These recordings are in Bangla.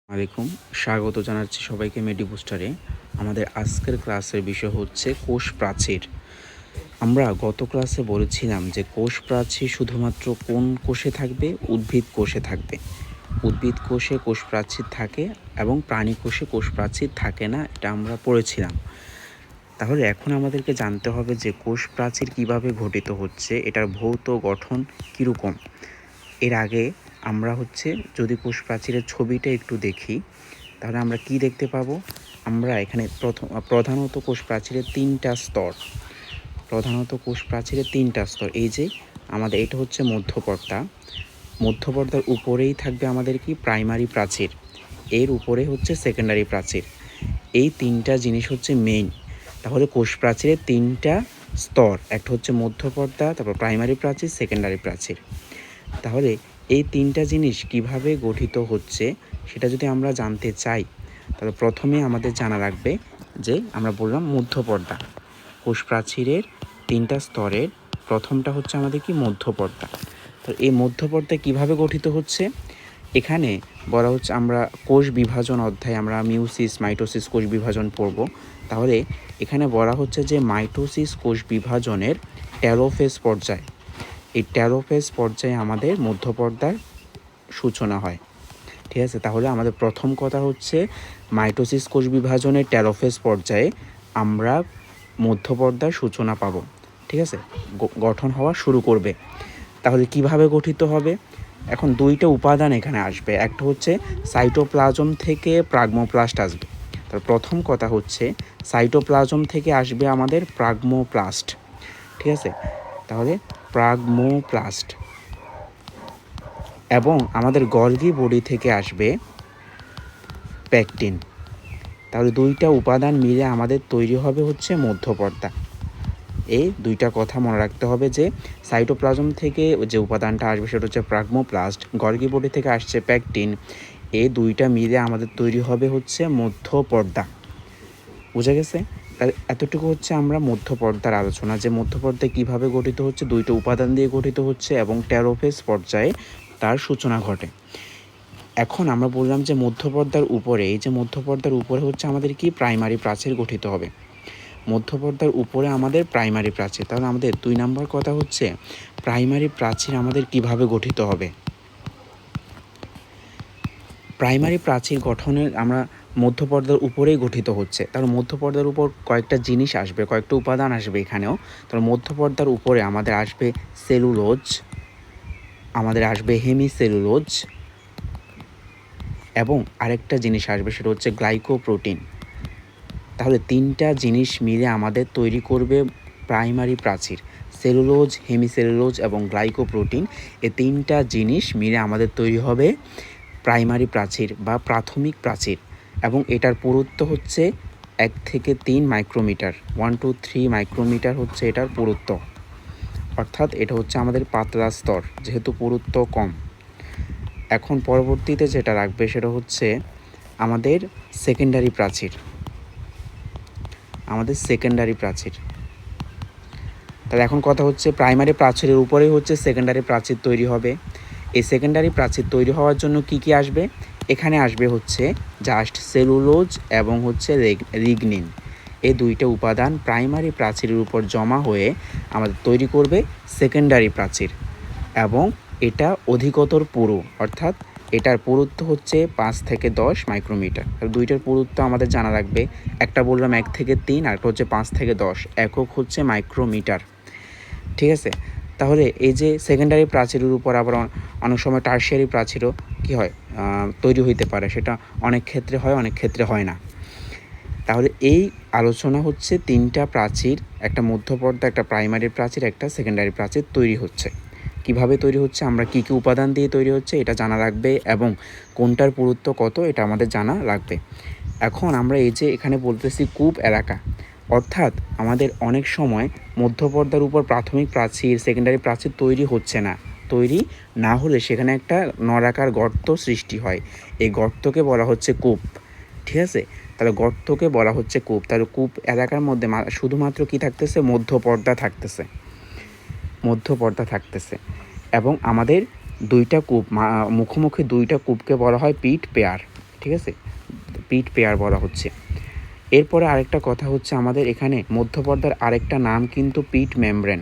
আলাইকুম, স্বাগত জানাচ্ছি সবাইকে মেডি বুস্টারে। আমাদের আজকের ক্লাসের বিষয় হচ্ছে কোষ প্রাচীর। আমরা গত ক্লাসে বলেছিলাম যে কোষ প্রাচীর শুধুমাত্র কোন কোষে থাকবে? উদ্ভিদ কোষে থাকবে। উদ্ভিদ কোষে কোষ প্রাচীর থাকে এবং প্রাণী কোষে কোষ প্রাচীর থাকে না, এটা আমরা পড়েছিলাম। তাহলে এখন আমাদেরকে জানতে হবে যে কোষ প্রাচীর কীভাবে গঠিত হচ্ছে, এটার ভৌত গঠন কীরকম। এর আগে আমরা যদি কোষ প্রাচীরের ছবিটা একটু দেখি, তাহলে আমরা কি দেখতে পাবো? আমরা এখানে প্রধানত কোষ প্রাচীরের তিনটা স্তর। এই যে আমাদের এটা হচ্ছে মধ্যপর্দার উপরেই থাকবে আমাদের কি প্রাইমারি প্রাচীর, এর উপরে হচ্ছে সেকেন্ডারি প্রাচীর। এই তিনটা জিনিস হচ্ছে মেইন। তাহলে কোষ প্রাচীরের তিনটা স্তর, একটা হচ্ছে মধ্যপর্দা, তারপর প্রাইমারি প্রাচীর, সেকেন্ডারি প্রাচীর। তাহলে এই তিনটা জিনিস কিভাবে গঠিত হচ্ছে সেটা যদি আমরা জানতে চাই, তাহলে প্রথমে আমাদের জানা লাগবে যে আমরা বললাম মধ্যপর্দা। কোষ প্রাচীরের তিনটা স্তরের প্রথমটা হচ্ছে আমাদের কি মধ্যপর্দা। তো এই মধ্যপর্দা কিভাবে গঠিত হচ্ছে এখানে বলা হচ্ছে, আমরা কোষ বিভাজন অধ্যায়ে আমরা মিউসিস, মাইটোসিস কোষ বিভাজন পড়ব। তাহলে এখানে বলা হচ্ছে যে মাইটোসিস কোষ বিভাজনের টেলোফেজ পর্যায়ে, এই টেলোফেজ পর্যায়ে আমাদের মধ্যপর্দার সূচনা হয়। ঠিক আছে, তাহলে আমাদের প্রথম কথা হচ্ছে মাইটোসিস কোষ বিভাজনের টেলোফেজ পর্যায়ে আমরা মধ্যপর্দার সূচনা পাব। ঠিক আছে, গঠন হওয়া শুরু করবে। তাহলে কিভাবে গঠিত হবে? এখন দুইটা উপাদান এখানে আসবে, একটা হচ্ছে সাইটোপ্লাজম থেকে প্লাজমোপ্লাস্ট আসবে। তার প্রথম কথা হচ্ছে সাইটোপ্লাজম থেকে আসবে আমাদের প্লাজমোপ্লাস্ট। ঠিক আছে, তাহলে প্লাজমোপ্লাস্ট, এবং আমাদের গলগি বডি থেকে আসবে প্যাকটিন। তাহলে দুইটা উপাদান মিলে আমাদের তৈরি হবে হচ্ছে মধ্যপর্দা। এই দুইটা কথা মনে রাখতে হবে যে সাইটোপ্লাজম থেকে যে উপাদানটা আসবে সেটা হচ্ছে প্লাজমোপ্লাস্ট, গলগি বডি থেকে আসছে প্যাকটিন। এই দুইটা মিলে আমাদের তৈরি হবে হচ্ছে মধ্যপর্দা। বুঝা গেছে? তাহলে এতটুকু হচ্ছে আমরা মধ্যপর্দার আলোচনা, যে মধ্যপর্দা কিভাবে গঠিত হচ্ছে, দুইটা উপাদান দিয়ে গঠিত হচ্ছে এবং টেলোফেজ পর্যায়ে তার সূচনা ঘটে। এখন আমরা বললাম যে মধ্যপর্দার উপরে, এই যে মধ্যপর্দার উপরে হচ্ছে আমাদের কি প্রাইমারি প্রাচীর গঠিত হবে। মধ্যপর্দার উপরে আমাদের প্রাইমারি প্রাচীর। তাহলে আমাদের 2 নম্বর কথা হচ্ছে প্রাইমারি প্রাচীর আমাদের কিভাবে গঠিত হবে। প্রাইমারি প্রাচীর গঠনের আমরা মধ্যপর্দার উপরেই গঠিত হচ্ছে। তাহলে মধ্যপর্দার উপর কয়েকটা জিনিস আসবে, কয়েকটা উপাদান আসবে এখানেও। তাহলে মধ্যপর্দার উপরে আমাদের আসবে সেলুলোজ, আমাদের আসবে হেমিসেলুলোজ, এবং আরেকটা জিনিস আসবে সেটা হচ্ছে গ্লাইকোপ্রোটিন। তাহলে তিনটা জিনিস মিলে আমাদের তৈরি করবে প্রাইমারি প্রাচীর। সেলুলোজ, হেমিসেলুলোজ এবং গ্লাইকোপ্রোটিন, এই তিনটা জিনিস মিলে আমাদের তৈরি হবে প্রাইমারি প্রাচীর বা প্রাথমিক প্রাচীর। এবং এটার পুরুত্ব হচ্ছে 1 থেকে 3 মাইক্রোমিটার, 1 to 3 মাইক্রোমিটার হচ্ছে এটার পুরুত্ব। অর্থাৎ এটা হচ্ছে আমাদের পাতলা স্তর, যেহেতু পুরুত্ব কম। এখন পরবর্তীতে যেটা রাখবে সেটা হচ্ছে আমাদের সেকেন্ডারি প্রাচীর। তাহলে এখন কথা হচ্ছে প্রাইমারি প্রাচীরের উপরেই হচ্ছে সেকেন্ডারি প্রাচীর তৈরি হবে। এই সেকেন্ডারি প্রাচীর তৈরি হওয়ার জন্য কি আসবে? এখানে আসবে হচ্ছে জাস্ট সেলুলোজ এবং হচ্ছে লিগনিন। এই দুইটা উপাদান প্রাইমারি প্রাচীরের উপর জমা হয়ে আমাদের তৈরি করবে সেকেন্ডারি প্রাচীর, এবং এটা অধিকতর পুরু, অর্থাৎ এটার পুরুত্ব হচ্ছে 5 থেকে 10 মাইক্রোমিটার। দুইটার পুরুত্ব আমাদের জানা রাখবে, একটা বললাম 1 থেকে 3, আর একটা হচ্ছে 5 থেকে 10, একক হচ্ছে মাইক্রোমিটার। ঠিক আছে, তাহলে এই যে সেকেন্ডারি প্রাচীরের উপর আবার অনেক সময় টারশিয়ারি প্রাচীরও কী হয়, তৈরি হইতে পারে। সেটা অনেক ক্ষেত্রে হয়, অনেক ক্ষেত্রে হয় না। তাহলে এই আলোচনা হচ্ছে তিনটা প্রাচীর, একটা মধ্যপর্দা, একটা প্রাইমারি প্রাচীর, একটা সেকেন্ডারি প্রাচীর তৈরি হচ্ছে। কিভাবে তৈরি হচ্ছে, আমরা কী কী উপাদান দিয়ে তৈরি হচ্ছে এটা জানা লাগবে, এবং কোনটার পুরুত্ব কত এটা আমাদের জানা লাগবে। এখন আমরা এই যে এখানে বলতেছি কূপ এলাকা, অর্থাৎ আমাদের অনেক সময় মধ্যপর্দার উপর প্রাথমিক প্রাচীর, সেকেন্ডারি প্রাচীর তৈরি হচ্ছে না, তৈরি না হলে সেখানে একটা নলাকার গর্ত সৃষ্টি হয়। এই গর্তকে বলা হচ্ছে কূপ। ঠিক আছে, তাহলে গর্তকে বলা হচ্ছে কূপ। তাহলে কূপ এলাকার মধ্যে শুধুমাত্র কি থাকতেছে? মধ্যপর্দা থাকতেছে, এবং আমাদের দুইটা কূপ, মুখোমুখি দুইটা কূপকে বলা হয় পিট পেয়ার। ঠিক আছে, পিট পেয়ার বলা হচ্ছে। এরপরে আরেকটা কথা হচ্ছে আমাদের এখানে মধ্যপর্দার আরেকটা নাম কিন্তু পিট মেমব্রেন।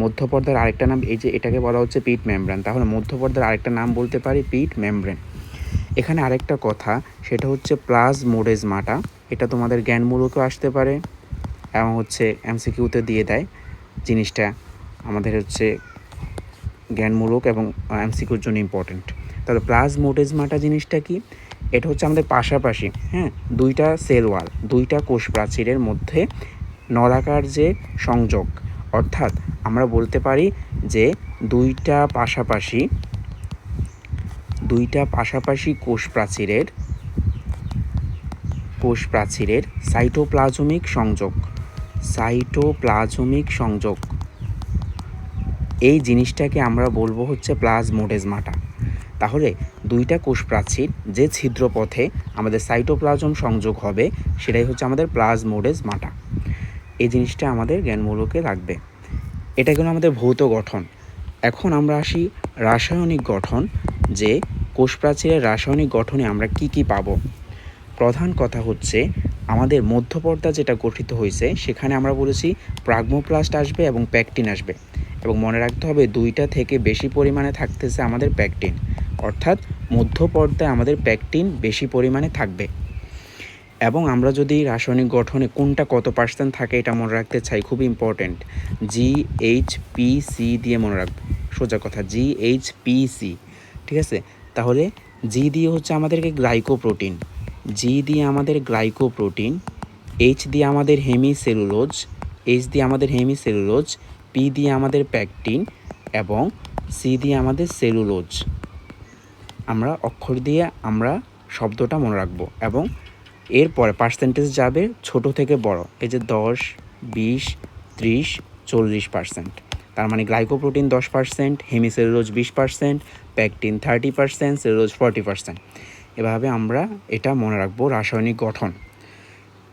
মধ্যপর্দার আরেকটা নাম, এই যে এটাকে বলা হচ্ছে পিট মেমব্রেন, তাহলে মধ্যপর্দার আরেকটা নাম বলতে পারি পিট মেমব্রেন। এখানে আরেকটা কথা, সেটা হচ্ছে প্লাজমোডেজমাটা। এটা তোমাদের জ্ঞানমূলকও আসতে পারে এবং হচ্ছে এমসিকিউতে দিয়ে দেয় জিনিসটা, আমাদের হচ্ছে জ্ঞানমূলক এবং এমসিকিউর জন্য ইম্পর্টেন্ট। তাহলে প্লাজমোডেজমাটা জিনিসটা কি? এটা হচ্ছে আমাদের পাশাপাশি, হ্যাঁ, দুইটা সেল ওয়াল, দুইটা কোষ প্রাচীরের মধ্যে নলাকার যে সংযোগ, অর্থাৎ আমরা বলতে পারি যে দুইটা পাশাপাশি কোষ প্রাচীরের সাইটোপ্লাজমিক সংযোগ, এই জিনিসটাকে আমরা বলবো হচ্ছে প্লাজমোডেজমাটা। তাহলে দুইটা কোষ প্রাচীর যে ছিদ্রপথে আমাদের সাইটোপ্লাজম সংযোগ হবে, সেটাই হচ্ছে আমাদের প্লাজমোডেজমাটা। এই জিনিসটা আমাদের জ্ঞানমূলকে লাগবে। এটা গেল আমাদের ভৌত গঠন। এখন আমরা আসি রাসায়নিক গঠন, যে কোষ প্রাচীরের রাসায়নিক গঠনে আমরা কি কি পাবো। প্রধান কথা হচ্ছে আমাদের মধ্যপর্দা যেটা গঠিত হয়েছে, সেখানে আমরা বলেছি প্লাজমোপ্লাস্ট আসবে এবং প্যাকটিন আসবে, এবং মনে রাখতে হবে দুইটা থেকে বেশি পরিমাণে থাকতেছে আমাদের প্যাকটিন, অর্থাৎ মধ্যপর্দায় আমাদের প্যাকটিন বেশি পরিমাণে থাকবে। এবং আমরা যদি রাসায়নিক গঠনে কোনটা কত পার্সেন্ট থাকে এটা মনে রাখতে চাই, খুব ইম্পর্টেন্ট, GHPC দিয়ে মনে রাখবো, সোজা কথা GHPC, ঠিক আছে। তাহলে জি দিয়ে হচ্ছে আমাদেরকে গ্লাইকোপ্রোটিন, এইচ দিয়ে আমাদের হেমিসেলুলোজ, পি দিয়ে আমাদের প্যাকটিন এবং সি দিয়ে আমাদের সেলুলোজ। আমরা অক্ষর দিয়ে আমরা শব্দটা মনে রাখবো, এবং এরপরে পার্সেন্টেজ যাবে ছোট থেকে বড়, এই যে 10, 20, 30, 40%। তার মানে গ্লাইকোপ্রোটিন 10%, হেমিসেলুলোজ 20%, প্যাকটিন 30%, সেলুলোজ 40%। এভাবে আমরা এটা মনে রাখবো রাসায়নিক গঠন।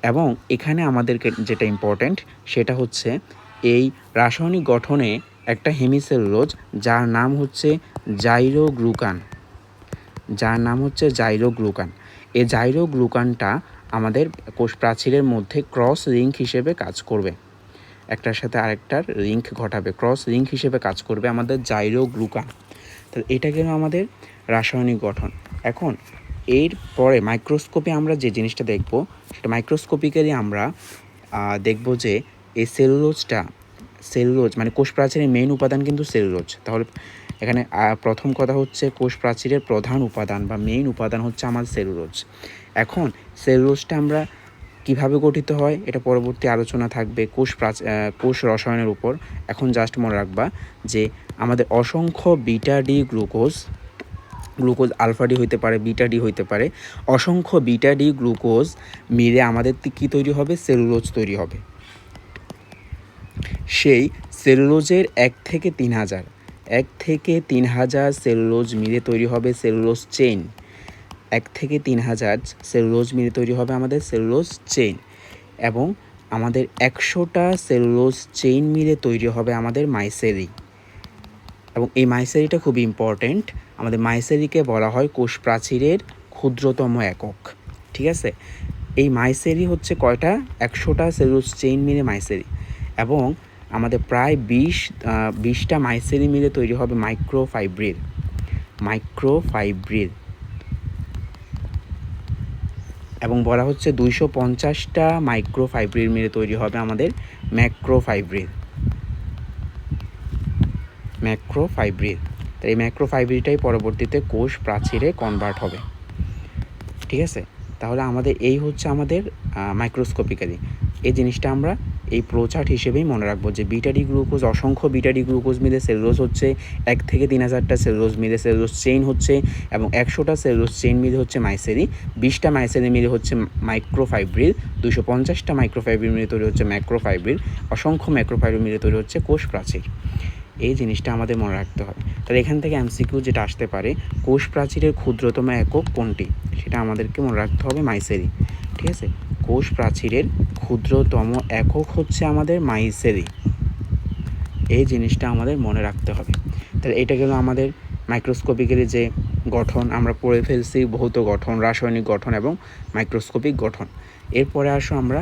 এবং এখানে আমাদেরকে যেটা ইম্পর্ট্যান্ট, সেটা হচ্ছে এই রাসায়নিক গঠনে একটা হেমিসেলুলোজ যার নাম হচ্ছে জাইরোগ্লুকান, এই জাইরোগ্লুকানটা আমাদের কোষ প্রাচীরের মধ্যে ক্রস লিঙ্ক হিসেবে কাজ করবে, একটার সাথে আরেকটার লিঙ্ক ঘটাবে, ক্রস লিঙ্ক হিসেবে কাজ করবে আমাদের জাইরোগ্লুকান। তাহলে এটা গেল আমাদের রাসায়নিক গঠন। এখন এর পরে মাইক্রোস্কোপে আমরা যে জিনিসটা দেখব, সেটা মাইক্রোস্কোপিক্যালি আমরা দেখব যে এই সেলুলোজ মানে কোষ প্রাচীরের মেইন উপাদান কিন্তু সেলুলোজ। তাহলে এখানে প্রথম কথা হচ্ছে কোষ প্রাচীরের প্রধান উপাদান বা মেইন উপাদান হচ্ছে আমার সেলুলোজ। এখন সেলুলোজটা আমরা কিভাবে গঠিত হয় এটা পরবর্তী আলোচনা থাকবে কোষ রসায়নের উপর। এখন জাস্ট মনে রাখবা যে আমাদের অসংখ্য beta D glucose alpha D হইতে পারে, বিটা ডি হইতে পারে, অসংখ্য বিটা ডি গ্লুকোজ মিলে আমাদের কি তৈরি হবে? সেলুলোজ তৈরি হবে। সেই সেলুলোজের 1 থেকে 3,000 সেলুলোজ মিলে তৈরি হবে সেলুলোজ চেইন। 1 থেকে 3,000 সেলুলোজ মিলে তৈরি হবে আমাদের সেলুলোজ চেইন, এবং আমাদের 100টা সেলুলোজ চেইন মিলে তৈরি হবে আমাদের মাইসেরি। এবং এই মাইসেরিটা খুব ইম্পর্টেন্ট, আমাদের মাইসেরিকে বলা হয় কোষ প্রাচীরের ক্ষুদ্রতম একক, ঠিক আছে। এই মাইসেরি হচ্ছে কয়টা? 100টা সেলুলোজ চেইন মিলে মাইসেরি, এবং আমাদের প্রায় 20টা মাইসেরি মিলে তৈরি হবে মাইক্রোফাইব্রিল, এবং বলা হচ্ছে 250টা মাইক্রোফাইব্রিল মিলে তৈরি হবে আমাদের ম্যাক্রোফাইব্রিল। তাই এই ম্যাক্রোফাইব্রিলটাই পরবর্তীতে কোষ প্রাচীরে কনভার্ট হবে, ঠিক আছে। তাহলে আমাদের এই হচ্ছে আমাদের মাইক্রোস্কোপিক্যালি এই জিনিসটা আমরা এই প্রোচার্ট হিসেবেই মনে রাখবো যে বিটা ডি গ্লুকোজ, অসংখ্য বিটা ডি গ্লুকোজ মিলে সেলুলোজ হচ্ছে, 1 থেকে 3,000টা সেলুলোজ মিলে সেলুলোজ চেইন হচ্ছে, এবং 100টা সেলুলোজ চেইন মিলে হচ্ছে মাইসেরি, 20টা মাইসেরি মিলে হচ্ছে মাইক্রোফাইব্রিল, 250টা মাইক্রোফাইব্রিল মিলে তৈরি হচ্ছে ম্যাক্রোফাইব্রিল, অসংখ্য ম্যাক্রোফাইব্রিল মিলে তৈরি হচ্ছে কোষ প্রাচীর। এই জিনিসটা আমাদের মনে রাখতে হবে। তাহলে এখান থেকে এমসিকিউ যেটা আসতে পারে, কোষ প্রাচীরের ক্ষুদ্রতম একক কোনটি, সেটা আমাদেরকে মনে রাখতে হবে মাইসেরি, ঠিক আছে। কোষ প্রাচীরের ক্ষুদ্রতম একক হচ্ছে আমাদের মাইসেরি, এই জিনিসটা আমাদের মনে রাখতে হবে। তাহলে এটা গেল আমাদের মাইক্রোস্কোপিক্যালি যে গঠন আমরা পড়ে ফেলছি, ভৌত গঠন, রাসায়নিক গঠন এবং মাইক্রোস্কোপিক গঠন। এরপরে আসো আমরা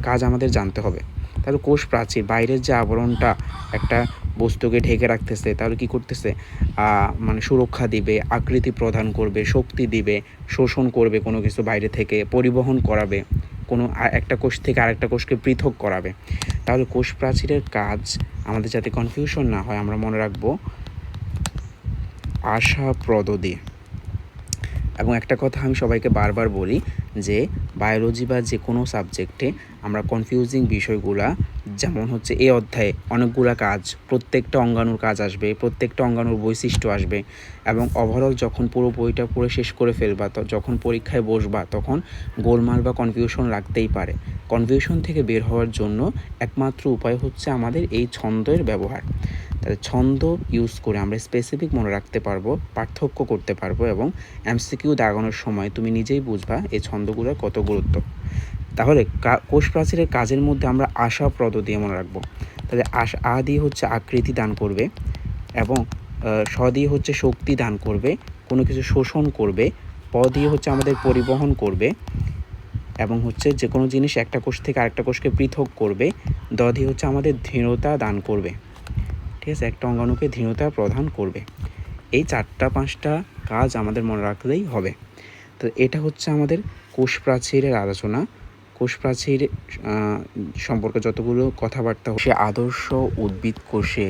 কাজ আমাদের জানতে হবে। তাহলে কোষ প্রাচীর বাইরের যে আবরণটা একটা বস্তুকে ঢেকে রাখতেছে, তাহলে কি করতেছে, মানে সুরক্ষা দিবে, আকৃতি প্রদান করবে, শক্তি দিবে, শোষণ করবে কোনো কিছু বাইরে থেকে, পরিবহন করাবে, কোনো একটা কোষ থেকে আরেকটা কোষকে পৃথক করাবে। তাহলে কোষ প্রাচীরের কাজ আমাদের যাতে কনফিউশন না হয় আমরা মনে রাখবো আশাপ্রদ দিয়ে। এবং একটা কথা আমি সবাইকে বারবার বলি যে বায়োলজি বা যে কোনো সাবজেক্টে আমরা কনফিউজিং বিষয়গুলা, যেমন হচ্ছে এই অধ্যায়ে অনেকগুলা কাজ, প্রত্যেকটা অঙ্গাণুর কাজ আসবে, প্রত্যেকটা অঙ্গাণুর বৈশিষ্ট্য আসবে, এবং ওভারঅল যখন পুরো বইটা পড়ে শেষ করে ফেলবা, যখন পরীক্ষায় বসবা তখন গোলমাল বা কনফিউশন লাগতেই পারে। কনফিউশন থেকে বের হওয়ার জন্য একমাত্র উপায় হচ্ছে আমাদের এই ছন্দের ব্যবহার। তাহলে ছন্দ ইউজ করে আমরা স্পেসিফিক মনে রাখতে পারবো, পার্থক্য করতে পারবো, এবং এমসিকিউ দাগানোর সময় তুমি নিজেই বুঝবা এই ছন্দগুলোর কত গুরুত্ব। তাহলে কোষ প্রাচীরের কাজের মধ্যে আমরা আশাপ্রদ দিয়ে মনে রাখবো। তাহলে আ দিয়ে হচ্ছে আকৃতি দান করবে, এবং স দিয়ে হচ্ছে শক্তি দান করবে, কোনো কিছু শোষণ করবে, প দিয়ে হচ্ছে আমাদের পরিবহন করবে, এবং হচ্ছে যে কোনো জিনিস একটা কোষ থেকে আরেকটা কোষকে পৃথক করবে, দ দিয়ে হচ্ছে আমাদের দৃঢ়তা দান করবে। ঠিক আছে, একটা অঙ্গাণুকে দৃঢ়তা প্রদান করবে। এই 4-5টা কাজ আমাদের মনে রাখলেই হবে। তো এটা হচ্ছে আমাদের কোষ প্রাচীরের আলোচনা। কোষ প্রাচীর সম্পর্কে যতগুলো কথাবার্তা, সে আদর্শ উদ্ভিদ কোষে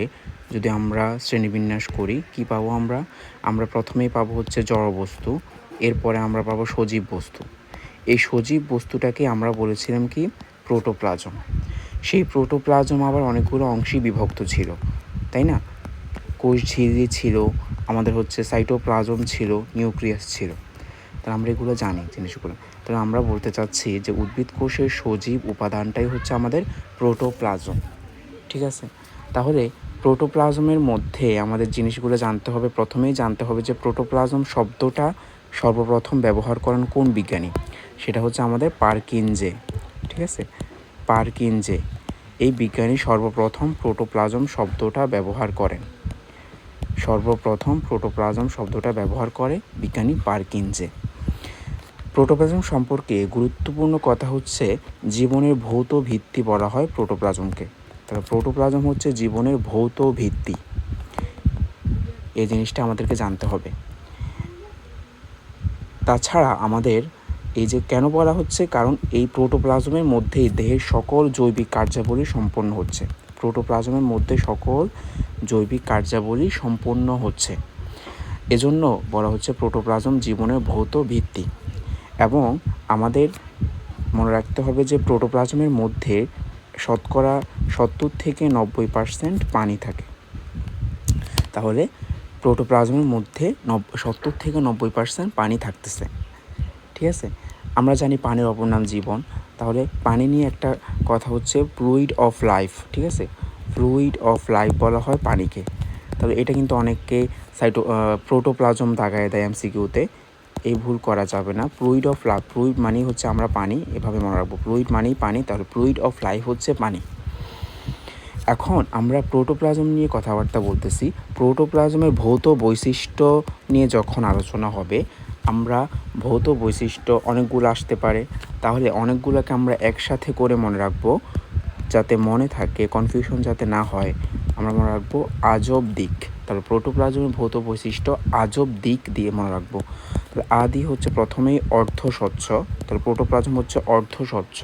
যদি আমরা শ্রেণীবিন্যাস করি কি পাবো আমরা প্রথমেই পাবো হচ্ছে জড়বস্তু, এরপরে আমরা পাবো সজীব বস্তু। এই সজীব বস্তুটাকে আমরা বলেছিলাম কি প্রোটোপ্লাজম। সেই প্রোটোপ্লাজম আবার অনেকগুলো অংশে বিভক্ত ছিল, তাই না? কোষ ঝিল্লি ছিল, আমাদের হচ্ছে সাইটোপ্লাজম ছিল, নিউক্লিয়াস ছিল। তাহলে আমরা এগুলো জানি জিনিসগুলো। তাহলে আমরা বলতে চাচ্ছি যে উদ্ভিদ কোষের সজীব উপাদানটাই হচ্ছে আমাদের প্রোটোপ্লাজম। ঠিক আছে, তাহলে প্রোটোপ্লাজমের মধ্যে আমাদের জিনিসগুলো জানতে হবে। প্রথমেই জানতে হবে যে প্রোটোপ্লাজম শব্দটা সর্বপ্রথম ব্যবহার করেন কোন বিজ্ঞানী, সেটা হচ্ছে আমাদের পারকিনজে। ঠিক আছে, পারকিনজে এই বিজ্ঞানী সর্বপ্রথম প্রোটোপ্লাজম শব্দটা ব্যবহার করেন। সর্বপ্রথম প্রোটোপ্লাজম শব্দটা ব্যবহার করে বিজ্ঞানী পারকিনজে। প্রোটোপ্লাজম সম্পর্কে গুরুত্বপূর্ণ কথা হচ্ছে জীবনের ভৌত ভিত্তি বলা হয় প্রোটোপ্লাজমকে। তাহলে প্রোটোপ্লাজম হচ্ছে জীবনের ভৌত ভিত্তি, এই জিনিসটা আমাদেরকে জানতে হবে। তাছাড়া আমাদের এই যে কেন বলা হচ্ছে, কারণ এই প্রোটোপ্লাজমের মধ্যেই দেহের সকল জৈবিক কার্যাবলী সম্পন্ন হচ্ছে। প্রোটোপ্লাজমের মধ্যে সকল জৈবিক কার্যাবলী সম্পন্ন হচ্ছে, এজন্য বলা হচ্ছে প্রোটোপ্লাজম জীবনের ভৌত ভিত্তি। এবং আমাদের মনে রাখতে হবে যে প্রোটোপ্লাজমের মধ্যে শতকরা 70-90% পানি থাকে। তাহলে প্রোটোপ্লাজমের মধ্যে 70-90% পানি থাকতেছে। ঠিক আছে, আমরা জানি পানির অপর নাম জীবন। তাহলে পানি নিয়ে একটা কথা হচ্ছে ফ্লুইড অফ লাইফ। ঠিক আছে, ফ্লুইড অফ লাইফ বলা হয় পানিকে। তাহলে এটা কিন্তু অনেককে প্রোটোপ্লাজম দাগায় দেয় এমসিকিউতে, এই ভুল করা যাবে না। ফ্লুইড অফ লাইফ, ফ্লুইড মানেই হচ্ছে আমরা পানি, এভাবে মনে রাখবো। ফ্লুইড মানেই পানি, তাহলে ফ্লুইড অফ লাইফ হচ্ছে পানি। এখন আমরা প্রোটোপ্লাজম নিয়ে কথাবার্তা বলতেছি। প্রোটোপ্লাজমের ভৌত বৈশিষ্ট্য নিয়ে যখন আলোচনা হবে, আমরা ভৌত বৈশিষ্ট্য অনেকগুলো আসতে পারে, তাহলে অনেকগুলোকে আমরা একসাথে করে মনে রাখবো যাতে মনে থাকে, কনফিউশন যাতে না হয়। আমরা মনে রাখবো আজব দিক। তাহলে প্রোটোপ্লাজমের ভৌত বৈশিষ্ট্য আজব দিক দিয়ে মনে রাখবো। তাহলে আদি হচ্ছে প্রথমেই অর্ধস্বচ্ছ, তাহলে প্রোটোপ্লাজম হচ্ছে অর্ধস্বচ্ছ,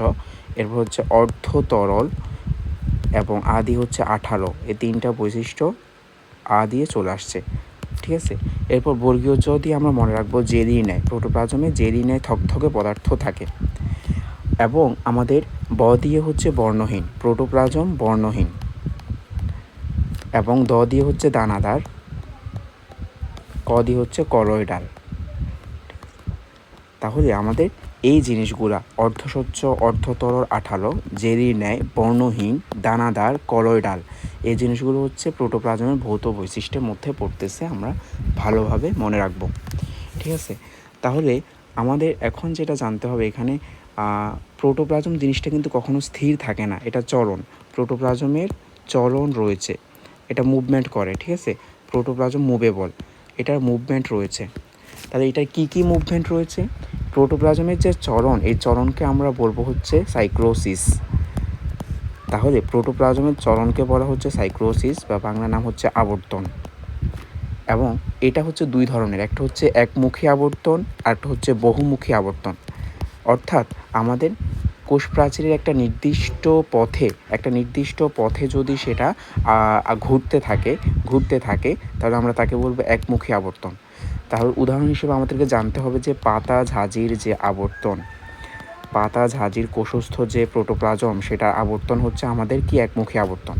এরপর হচ্ছে অর্ধ তরল, এবং আদি হচ্ছে আঠালো। এই 3টা বৈশিষ্ট্য আ দিয়ে চলে আসছে। ঠিক আছে, এরপর বর্গীয় জ দিয়ে আমরা মনে রাখবো জেলি ন্যায়। প্রোটোপ্লাজমে জেলি ন্যায় থকথকে পদার্থ থাকে। এবং আমাদের ব দিয়ে হচ্ছে বর্ণহীন, প্রোটোপ্লাজম বর্ণহীন। এবং দ দিয়ে হচ্ছে দানাদার, ক দিয়ে হচ্ছে কলয়েডাল। তাহলে আমাদের এই জিনিসগুলা অর্ধস্বচ্ছ, অর্ধতরল, আঠালো, জেলির ন্যায়, বর্ণহীন, দানাদার, কলয়েডাল, এই জিনিসগুলো হচ্ছে প্রোটোপ্লাজমের ভৌত বৈশিষ্ট্যের মধ্যে পড়তেছে, আমরা ভালোভাবে মনে রাখবো। ঠিক আছে, তাহলে আমাদের এখন যেটা জানতে হবে এখানে, প্রোটোপ্লাজম জিনিসটা কিন্তু কখনো স্থির থাকে না, এটা চলন। প্রোটোপ্লাজমের চলন রয়েছে, এটা মুভমেন্ট করে। ঠিক আছে, প্রোটোপ্লাজম মুভেবল, এটার মুভমেন্ট রয়েছে। তাহলে এটার কী মুভমেন্ট রয়েছে? প্রোটোপ্লাজমের যে চরণ, এই চরণকে আমরা বলবো হচ্ছে সাইক্লোসিস। তাহলে প্রোটোপ্লাজমের চরণকে বলা হচ্ছে সাইক্লোসিস বা বাংলা নাম হচ্ছে আবর্তন। এবং এটা হচ্ছে দুই ধরনের, একটা হচ্ছে একমুখী আবর্তন আর একটা হচ্ছে বহুমুখী আবর্তন। অর্থাৎ আমাদের কোষ প্রাচীরের একটা নির্দিষ্ট পথে যদি সেটা ঘুরতে থাকে তাহলে আমরা তাকে বলবো একমুখী আবর্তন। তাহলে উদাহরণ হিসেবে আমাদেরকে জানতে হবে যে পাতা ঝাঁঝির যে আবর্তন, পাতা ঝাঁঝির কোষস্থ যে প্রোটোপ্লাজম, সেটা আবর্তন হচ্ছে আমাদের কি একমুখী আবর্তন।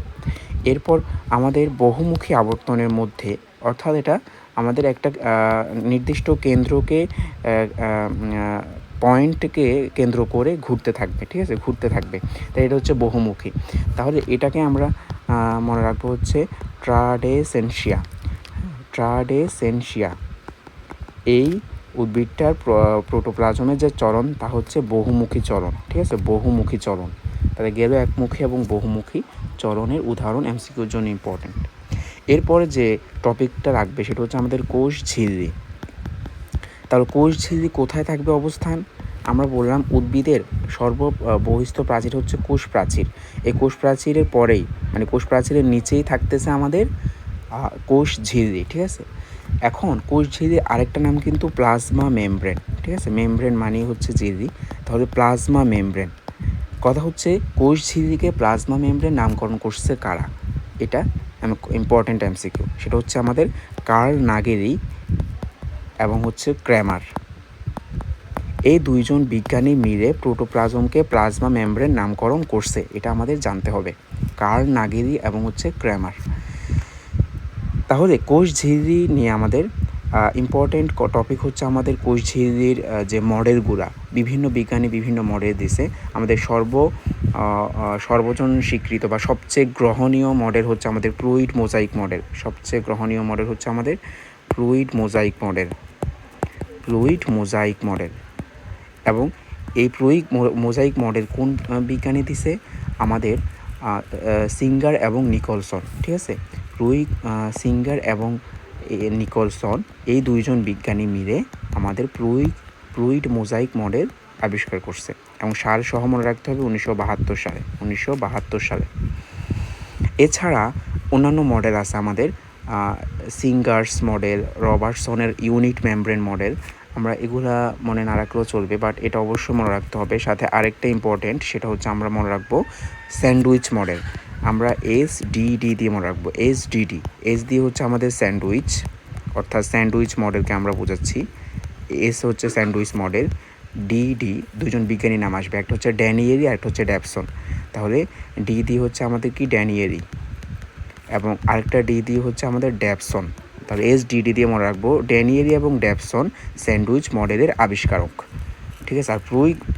এরপর আমাদের বহুমুখী আবর্তনের মধ্যে, অর্থাৎ এটা আমাদের একটা নির্দিষ্ট কেন্দ্রকে পয়েন্টকে কেন্দ্র করে ঘুরতে থাকবে, ঠিক আছে, ঘুরতে থাকবে, তাই এটা হচ্ছে বহুমুখী। তাহলে এটাকে আমরা মনে রাখবো হচ্ছে ট্রাডেসেনশিয়া। এই উদ্ভিদটার প্রোটোপ্লাজমের যে চলন তা হচ্ছে বহুমুখী চলন, ঠিক আছে, বহুমুখী চলন। তাহলে গেল একমুখী এবং বহুমুখী চলনের উদাহরণ, এমসিকিউর জন্য ইম্পর্টেন্ট। এরপরে যে টপিকটা রাখবে সেটা হচ্ছে আমাদের কোষ ঝিল্লি। তাহলে কোষ ঝিল্লি কোথায় থাকবে অবস্থান? আমরা বললাম উদ্ভিদের সর্ববহিস্থ প্রাচীর হচ্ছে কোষ প্রাচীর। এই কোষ প্রাচীরের পরেই, মানে কোষ প্রাচীরের নিচেই থাকতেছে আমাদের কোষ ঝিল্লি, ঠিক আছে। এখন কোষ ঝিল্লির আরেকটা নাম কিন্তু প্লাজমা মেমব্রেন, ঠিক আছে। মেমব্রেন মানে হচ্ছে ঝিল্লি, তাহলে প্লাজমা মেমব্রেন। কথা হচ্ছে কোষ ঝিল্লিকে প্লাজমা মেমব্রেন নামকরণ করছে কারা? এটা ইম্পর্টেন্ট এমসিকিউ। সেটা হচ্ছে আমাদের কার্ল নাগেলি এবং হচ্ছে ক্র্যামার। এই দুইজন বিজ্ঞানী মিলে প্রোটোপ্লাজমকে প্লাজমা মেমব্রেন নামকরণ করছে, এটা আমাদের জানতে হবে। কার্ল নাগেলি এবং হচ্ছে ক্র্যামার। তাহলে কোষ ঝিল্লি নিয়ে আমাদের ইম্পর্টেন্ট টপিক হচ্ছে আমাদের কোষ ঝিল্লির যে মডেলগুলা, বিভিন্ন বিজ্ঞানী বিভিন্ন মডেল দিছে। আমাদের সর্বজন স্বীকৃত বা সবচেয়ে গ্রহণীয় মডেল হচ্ছে আমাদের ফ্লুইড মোজাইক মডেল। সবচেয়ে গ্রহণীয় মডেল হচ্ছে আমাদের ফ্লুইড মোজাইক মডেল। এবং এই ফ্লুইড মোজাইক মডেল কোন বিজ্ঞানী দিছে? আমাদের সিঙ্গার এবং নিকলসন, ঠিক আছে। সিঙ্গার এবং নিকলসন, এই দুইজন বিজ্ঞানী মিলে আমাদের ফ্লুইড মোজাইক মডেল আবিষ্কার করছে। এবং সাল সহ মনে রাখতে হবে 1972 সালে। এছাড়া অন্যান্য মডেল আছে আমাদের, সিঙ্গার্স মডেল, রবার্টসনের ইউনিট মেমব্রেন মডেল। আমরা এগুলা মনে না রাখলেও চলবে, বাট এটা অবশ্যই মনে রাখতে হবে। সাথে আরেকটা ইম্পর্টেন্ট, সেটা হচ্ছে আমরা মনে রাখবো স্যান্ডউইচ মডেল। আমরা SDD দিয়ে মনে রাখবো, এস দিয়ে হচ্ছে আমাদের স্যান্ডউইচ, অর্থাৎ স্যান্ডউইচ মডেলকে আমরা বোঝাচ্ছি। এস হচ্ছে স্যান্ডউইচ মডেল, DD দুজন বিজ্ঞানীর নাম আসবে, একটা হচ্ছে ড্যানিয়েলি আর একটা হচ্ছে ড্যাপসন। তাহলে DD হচ্ছে আমাদের কি ড্যানিয়েলি, এবং আরেকটা DD হচ্ছে আমাদের ড্যাপসন। তাহলে SDD দিয়ে মনে রাখবো ড্যানিয়েলি এবং ড্যাপসন স্যান্ডউইচ মডেলের আবিষ্কারক, ঠিক আছে। আর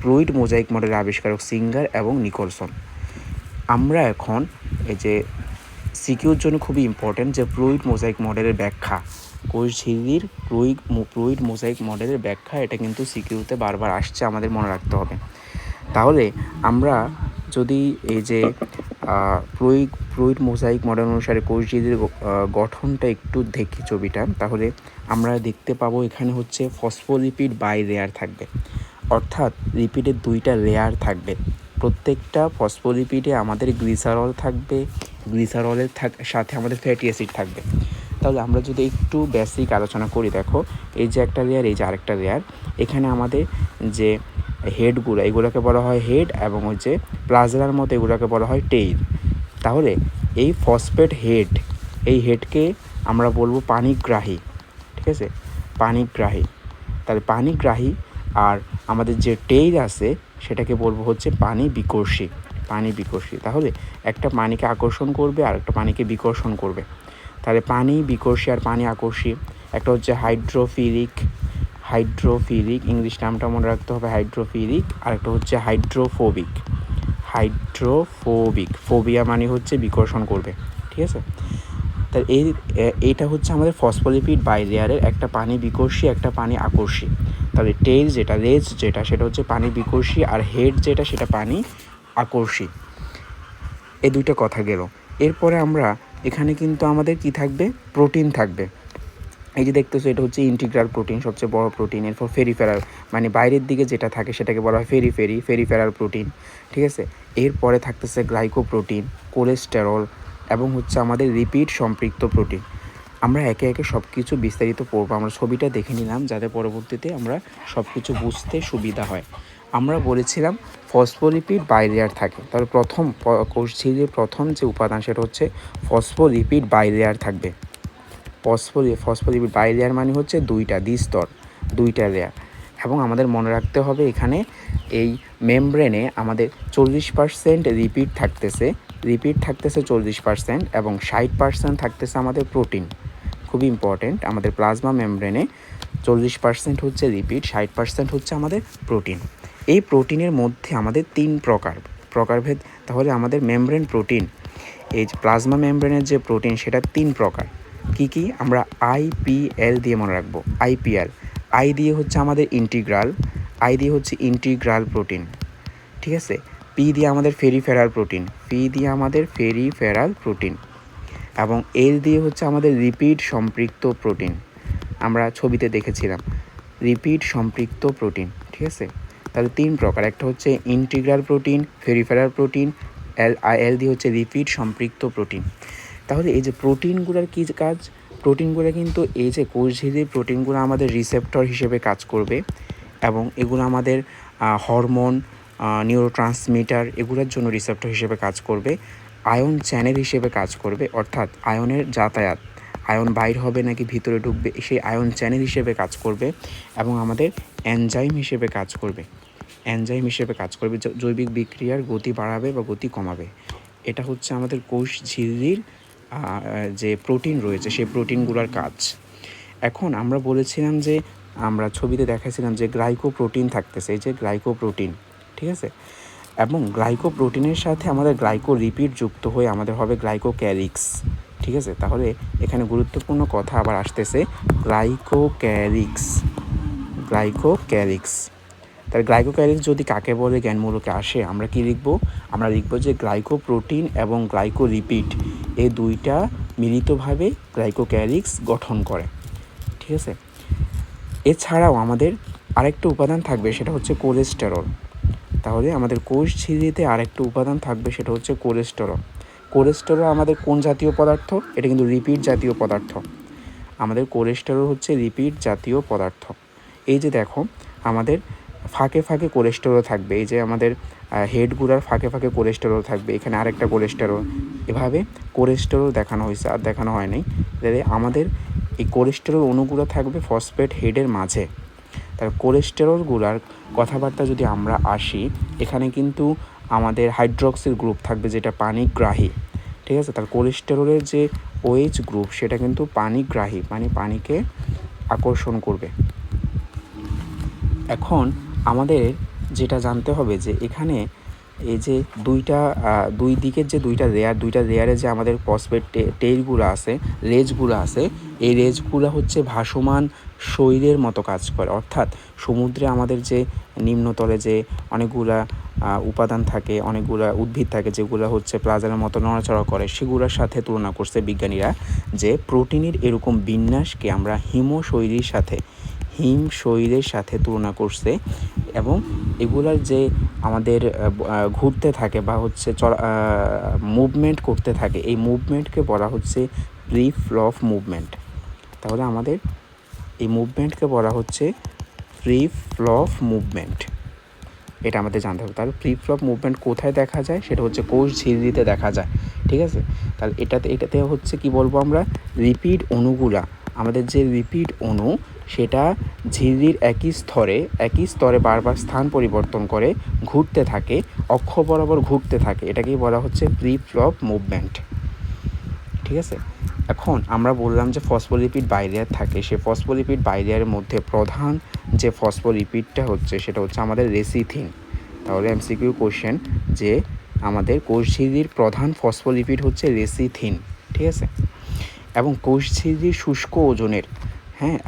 ফ্লুইড মোজাইক মডেলের আবিষ্কারক সিঙ্গার এবং নিকলসন। আমরা এখন এই যে সিকিউর জন্য খুবই ইম্পর্টেন্ট যে ফ্লুইড মোজাইক মডেলের ব্যাখ্যা, কোষ ঝিল্লির ফ্লুইড মোজাইক মডেলের ব্যাখ্যা, এটা কিন্তু সিকিউতে বারবার আসছে, আমাদের মনে রাখতে হবে। তাহলে আমরা যদি এই যে ফ্লুইড মোজাইক মডেল অনুসারে কোষ ঝিল্লির গঠনটা একটু দেখি ছবিটা, তাহলে আমরা দেখতে পাবো এখানে হচ্ছে ফসফোলিপিড বাই লেয়ার থাকবে, অর্থাৎ লিপিডের দুইটা লেয়ার থাকবে। প্রত্যেকটা ফসফোলিপিডে আমাদের গ্লিসারল থাকবে, গ্লিসারলের সাথে আমাদের ফ্যাটি অ্যাসিড থাকবে। তাহলে আমরা যদি একটু বেসিক আলোচনা করি, দেখো এই যে একটা লেয়ার, এই যে আরেকটা লেয়ার, এখানে আমাদের যে হেডগুলো, এগুলোকে বলা হয় হেড, এবং হচ্ছে প্লাজেলার মতো এগুলোকে বলা হয় টেইল। তাহলে এই ফসফেট হেড, এই হেডকে আমরা বলবো পানিগ্রাহী, ঠিক আছে, পানিগ্রাহী। তাহলে পানিগ্রাহী, আর আমাদের যে টেইল আছে সেটাকে বলবো হচ্ছে পানি বিকর্ষী। তাহলে একটা পানিকে আকর্ষণ করবে আর একটা পানিকে বিকর্ষণ করবে। তাহলে পানি বিকর্ষী আর পানি আকর্ষী, একটা হচ্ছে হাইড্রোফিলিক, ইংলিশ নামটা মনে রাখতে হবে হাইড্রোফিলিক, আর একটা হচ্ছে হাইড্রোফোবিক। ফোবিয়া মানে হচ্ছে বিকর্ষণ করবে, ঠিক আছে। তাহলে এইটা হচ্ছে আমাদের ফসফোলিপিড বাইলেয়ারের, একটা পানি বিকর্ষী একটা পানি আকর্ষী। তাহলে টেইল যেটা, লেজ যেটা, সেটা হচ্ছে পানি বিকর্ষী, আর হেড যেটা সেটা পানি আকর্ষী। এই দুইটা কথা গেল। এরপরে আমরা এখানে কিন্তু আমাদের কি থাকবে? প্রোটিন থাকবে। এই যে দেখতেছো এটা হচ্ছে ইন্টিগ্রাল প্রোটিন, সবচেয়ে বড় প্রোটিন। এরপর ফেরিফেরাল মানে বাইরের দিকে যেটা থাকে সেটাকে বলা হয় ফেরিফেরাল প্রোটিন, ঠিক আছে। এরপরে থাকতেছে গ্লাইকোপ্রোটিন, কোলেস্টেরল এবং হচ্ছে আমাদের রিপিড সম্পৃক্ত প্রোটিন। আমরা একে একে সব কিছু বিস্তারিত পড়বো। আমরা ছবিটা দেখে নিলাম যাতে পরবর্তীতে আমরা সব কিছু বুঝতে সুবিধা হয়। আমরা বলেছিলাম ফসফোলিপিড বাইলেয়ার থাকে, তাহলে কোষঝিল্লির প্রথম যে উপাদান সেটা হচ্ছে ফসফোলিপিড বাইলেয়ার থাকবে। ফসফোলিপিড বাইলেয়ার মানে হচ্ছে দ্বিস্তর, দুইটা লেয়ার। এবং আমাদের মনে রাখতে হবে এখানে এই মেমব্রেনে আমাদের 40% রিপিড থাকতেছে 40% এবং 60% থাকতেছে আমাদের প্রোটিন। খুবই ইম্পর্টেন্ট, আমাদের প্লাজমা মেমব্রেনে 40% হচ্ছে রিপিড, 60% হচ্ছে আমাদের প্রোটিন। এই প্রোটিনের মধ্যে আমাদের 3 প্রকারভেদ। তাহলে আমাদের মেমব্রেন প্রোটিন, এই প্লাজমা মেমব্রেনের যে প্রোটিন সেটা 3 প্রকার। কি আমরা IPL দিয়ে মনে রাখবো। আই দিয়ে হচ্ছে আমাদের ইন্টিগ্রাল প্রোটিন, ঠিক আছে। পি দিয়ে আমাদের ফেরিফেরাল প্রোটিন, এবং এল দিয়ে হচ্ছে আমাদের রিপিড সম্পৃক্ত প্রোটিন। আমরা ছবিতে দেখেছিলাম রিপিড সম্পৃক্ত প্রোটিন, ঠিক আছে। তাহলে 3 প্রকার, একটা হচ্ছে ইন্টিগ্রাল প্রোটিন, ফেরিফেরাল প্রোটিন, এল দিয়ে হচ্ছে রিপিড সম্পৃক্ত প্রোটিন। তাহলে এই যে প্রোটিনগুলোর কী কাজ? প্রোটিনগুলো কিন্তু এই যে কোষঝিল্লির প্রোটিনগুলো আমাদের রিসেপ্টর হিসেবে কাজ করবে, এবং এগুলো আমাদের হরমোন, নিউরোট্রান্সমিটার এগুলোর জন্য রিসেপ্টর হিসেবে কাজ করবে। আয়ন চ্যানেল হিসেবে কাজ করবে, অর্থাৎ আয়নের যাতায়াত, আয়ন বাইর হবে নাকি ভিতরে ঢুকবে সেই আয়ন চ্যানেল হিসেবে কাজ করবে। এবং আমাদের এনজাইম হিসেবে কাজ করবে, জৈবিক বিক্রিয়ার গতি বাড়াবে বা গতি কমাবে। এটা হচ্ছে আমাদের কোষ ঝিল্লির যে প্রোটিন রয়েছে সেই প্রোটিনগুলোর কাজ। এখন আমরা বলেছিলাম যে আমরা ছবিতে দেখাছিলাম যে গ্লাইকোপ্রোটিন থাকতেছে, এই যে গ্লাইকোপ্রোটিন, ঠিক আছে। এবং গ্লাইকোপ্রোটিনের সাথে আমাদের গ্লাইকোলিপিড যুক্ত হয়ে আমাদের হবে গ্লাইকোক্যালিক্স, ঠিক আছে। তাহলে এখানে গুরুত্বপূর্ণ কথা আবার আসতেছে, গ্লাইকোক্যালিক্স। তাহলে গ্লাইকোক্যালিক্স যদি কাকে বলে জ্ঞানমূলকে আসে, আমরা কি লিখব? আমরা লিখব যে গ্লাইকোপ্রোটিন এবং গ্লাইকোলিপিড এই দুইটা মিলিতভাবে গ্লাইকোক্যালিক্স গঠন করে, ঠিক আছে। এছাড়াও আমাদের আরেকটা উপাদান থাকবে, সেটা হচ্ছে কোলেস্টেরল। তাহলে আমাদের কোষ ঝিল্লিতে আরেকটা উপাদান থাকবে, সেটা হচ্ছে কোলেস্টেরল আমাদের কোন জাতীয় পদার্থ? এটা কিন্তু লিপিড জাতীয় পদার্থ। আমাদের কোলেস্টেরল হচ্ছে লিপিড জাতীয় পদার্থ। এই যে দেখো আমাদের ফাঁকে ফাঁকে কোলেস্টেরল থাকবে, এই যে আমাদের হেডগুলার ফাঁকে ফাঁকে কোলেস্টেরল থাকবে, এখানে আরেকটা কোলেস্টেরল, এভাবে কোলেস্টেরল দেখানো হয়েছে, আর দেখানো হয় নাই। আমাদের এই কোলেস্টেরল অণুগুলো থাকবে ফসফেট হেডের মাঝে। তার কোলেস্টেরলগুলার কথাবার্তা যদি আমরা আসি, এখানে কিন্তু আমাদের হাইড্রক্সিল গ্রুপ থাকবে যেটা পানিগ্রাহী, ঠিক আছে। তার কোলেস্টেরলের যে OH গ্রুপ সেটা কিন্তু পানিগ্রাহী, মানে পানিকে আকর্ষণ করবে। এখন আমাদের যেটা জানতে হবে যে এখানে এই যে দুই দিকের যে দুইটা লেয়ারে যে আমাদের ফসফেট টেইলগুলো আছে, লেজগুলো আছে, এই লেজগুলো হচ্ছে ভাসমান শৈলের মতো কাজ করে। অর্থাৎ সমুদ্রে আমাদের যে নিম্নতলে যে অনেকগুলা উপাদান থাকে, অনেকগুলা উদ্ভিদ থাকে যেগুলো হচ্ছে প্লাজার মতো নড়াচড়া করে, সেগুলোর সাথে তুলনা করছে বিজ্ঞানীরা যে প্রোটিনের এরকম বিন্যাসকে আমরা হিম শৈলের সাথে তুলনা করছে। এবং এগুলার যে আমাদের ঘুরতে থাকে বা হচ্ছে মুভমেন্ট করতে থাকে, এই মুভমেন্টকে বলা হচ্ছে ফ্রি ফ্লো মুভমেন্ট। তাহলে আমাদের এই মুভমেন্টকে বলা হচ্ছে ফ্রি ফ্লো মুভমেন্ট, এটা আমাদের জানতে হবে। তাহলে ফ্রি ফ্লো মুভমেন্ট কোথায় দেখা যায়? সেটা হচ্ছে কোষ ঝিল্লিতে দেখা যায়, ঠিক আছে। তাহলে এটাতে হচ্ছে কি বলবো আমরা, লিপিড অণুগুলা, আমাদের যে লিপিড অণু সেটা ঝিল্লির একই স্তরে বারবার স্থান পরিবর্তন করে ঘুরতে থাকে, অক্ষ বরাবর ঘুরতে থাকে, এটাকেই বলা হচ্ছে ফ্রি ফ্লো মুভমেন্ট, ঠিক আছে। এখন আমরা বললাম যে ফসফোলিপিড বাইলেয়ার থাকে, সে ফসফোলিপিড বাইলেয়ারের মধ্যে প্রধান যে ফসফোলিপিডটা হচ্ছে সেটা হচ্ছে আমাদের লেসিথিন। তাহলে MCQ কোশ্চেন যে আমাদের কোষঝিল্লির প্রধান ফসফোলিপিড হচ্ছে লেসিথিন, ঠিক আছে। এবং কোষঝিল্লির শুষ্ক ওজনের,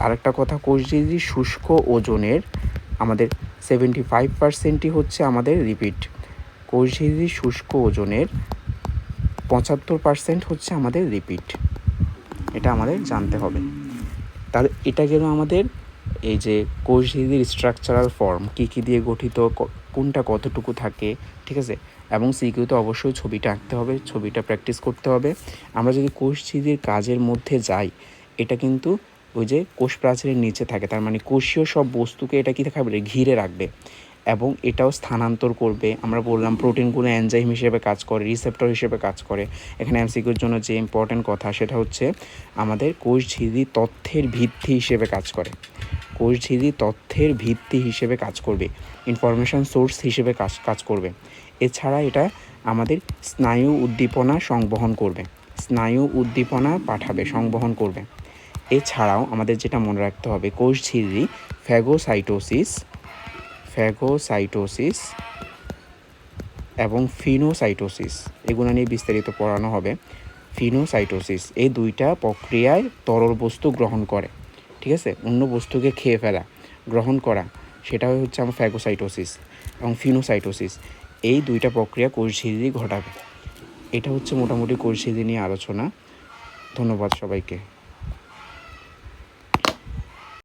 আরেকটা কথা, কোষঝিল্লির শুষ্ক ওজনের আমাদের 75%ই হচ্ছে আমাদের লিপিড। কোষঝিল্লির শুষ্ক ওজনের 75% হচ্ছে আমাদের লিপিড, এটা আমাদের জানতে হবে। তাহলে এটা গেল আমাদের এই যে কোষঝিল্লির স্ট্রাকচারাল ফর্ম, কী দিয়ে গঠিত, কোনটা কতটুকু থাকে, ঠিক আছে। এবং সিকিউতে অবশ্যই ছবিটা আঁকতে হবে, ছবিটা প্র্যাকটিস করতে হবে। আমরা যদি কোষঝিল্লির কাজের মধ্যে যাই, এটা কিন্তু ওই যে কোষ প্রাচীরের নিচে থাকে, তার মানে কোষীয় সব বস্তুকে এটা কী থাকবে, ঘিরে রাখবে এবং এটাও স্থানান্তর করবে। আমরা বললাম প্রোটিনগুলো এনজাইম হিসেবে কাজ করে, রিসেপ্টর হিসেবে কাজ করে। এখানে এমসিকিউর জন্য যে ইম্পর্ট্যান্ট কথা সেটা হচ্ছে আমাদের কোষঝিল্লি তথ্যের ভিত্তি হিসেবে কাজ করে, কোষঝিল্লি তথ্যের ভিত্তি হিসেবে কাজ করবে, ইনফরমেশান সোর্স হিসেবে কাজ করবে। এছাড়া এটা আমাদের স্নায়ু উদ্দীপনা সংবহন করবে, স্নায়ু উদ্দীপনা পাঠাবে, সংবহন করবে। এছাড়াও আমাদের যেটা মনে রাখতে হবে, কোষঝিল্লি ফ্যাগোসাইটোসিস এবং ফিনোসাইটোসিস, এগুলো নিয়ে বিস্তারিত পড়ানো হবে। ফিনোসাইটোসিস এই দুইটা প্রক্রিয়ায় তরল বস্তু গ্রহণ করে, ঠিক আছে, অন্য বস্তুকে খেয়ে ফেলা, গ্রহণ করা, সেটা হচ্ছে আমার ফ্যাগোসাইটোসিস এবং ফিনোসাইটোসিস। এই দুইটা প্রক্রিয়া কোষঝিল্লি ঘটাবে। এটা হচ্ছে মোটামুটি কোষঝিল্লি নিয়ে আলোচনা। ধন্যবাদ সবাইকে।